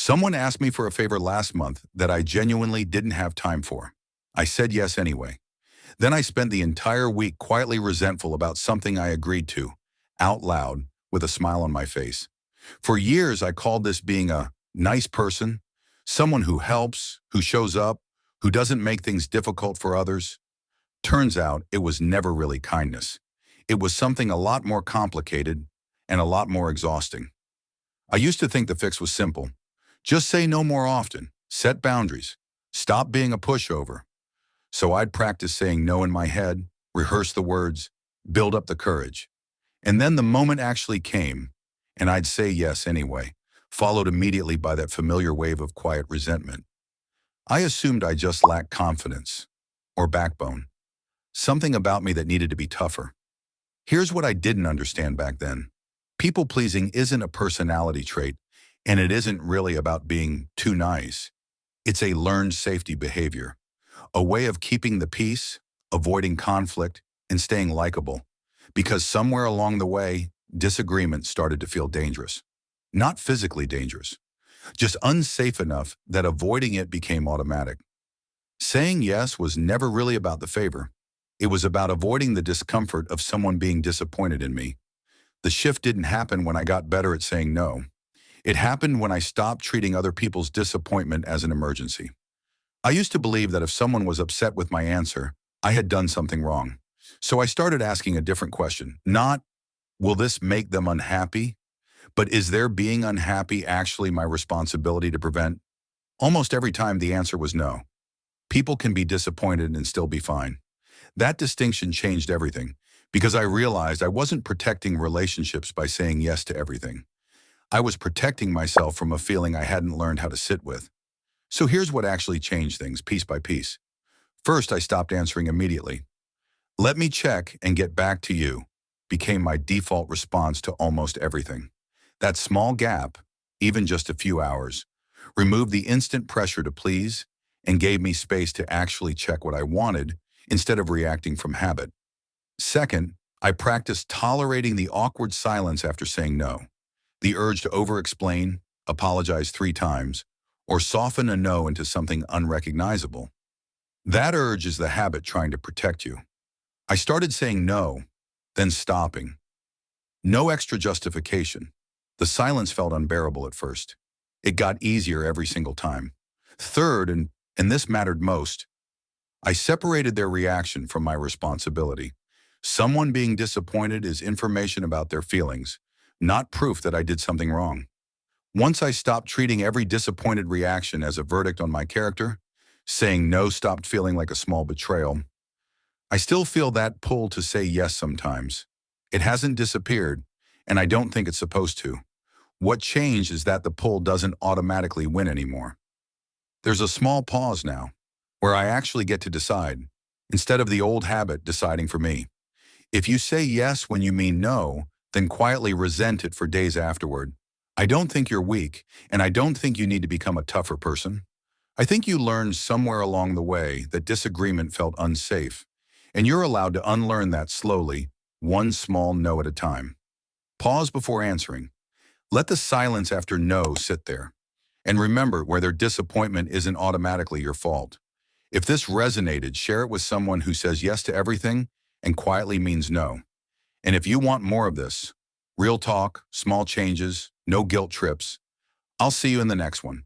Someone asked me for a favor last month that I genuinely didn't have time for. I said yes anyway. Then I spent the entire week quietly resentful about something I agreed to, out loud, with a smile on my face. For years, I called this being a nice person, someone who helps, who shows up, who doesn't make things difficult for others. Turns out it was never really kindness. It was something a lot more complicated and a lot more exhausting. I used to think the fix was simple. Just say no more often, set boundaries, stop being a pushover. So I'd practice saying no in my head, rehearse the words, build up the courage. And then the moment actually came, and I'd say yes anyway, followed immediately by that familiar wave of quiet resentment. I assumed I just lacked confidence or backbone, something about me that needed to be tougher. Here's what I didn't understand back then. People-pleasing isn't a personality trait, and it isn't really about being too nice. It's a learned safety behavior, a way of keeping the peace, avoiding conflict, and staying likable. Because somewhere along the way, disagreement started to feel dangerous. Not physically dangerous, just unsafe enough that avoiding it became automatic. Saying yes was never really about the favor. It was about avoiding the discomfort of someone being disappointed in me. The shift didn't happen when I got better at saying no. It happened when I stopped treating other people's disappointment as an emergency. I used to believe that if someone was upset with my answer, I had done something wrong. So I started asking a different question. Not, will this make them unhappy? But is their being unhappy actually my responsibility to prevent? Almost every time the answer was no. People can be disappointed and still be fine. That distinction changed everything because I realized I wasn't protecting relationships by saying yes to everything. I was protecting myself from a feeling I hadn't learned how to sit with. So here's what actually changed things piece by piece. First, I stopped answering immediately. Let me check and get back to you became my default response to almost everything. That small gap, even just a few hours, removed the instant pressure to please and gave me space to actually check what I wanted instead of reacting from habit. Second, I practiced tolerating the awkward silence after saying no. The urge to over-explain, apologize 3 times, or soften a no into something unrecognizable. That urge is the habit trying to protect you. I started saying no, then stopping. No extra justification. The silence felt unbearable at first. It got easier every single time. Third, and this mattered most, I separated their reaction from my responsibility. Someone being disappointed is information about their feelings, not proof that I did something wrong. Once I stopped treating every disappointed reaction as a verdict on my character, saying no stopped feeling like a small betrayal. I still feel that pull to say yes sometimes. It hasn't disappeared, and I don't think it's supposed to. What changed is that the pull doesn't automatically win anymore. There's a small pause now, where I actually get to decide, instead of the old habit deciding for me. If you say yes when you mean no, then quietly resent it for days afterward. I don't think you're weak, and I don't think you need to become a tougher person. I think you learned somewhere along the way that disagreement felt unsafe, and you're allowed to unlearn that slowly, one small no at a time. Pause before answering. Let the silence after no sit there. And remember, where their disappointment isn't automatically your fault. If this resonated, share it with someone who says yes to everything and quietly means no. And if you want more of this, real talk, small changes, no guilt trips, I'll see you in the next one.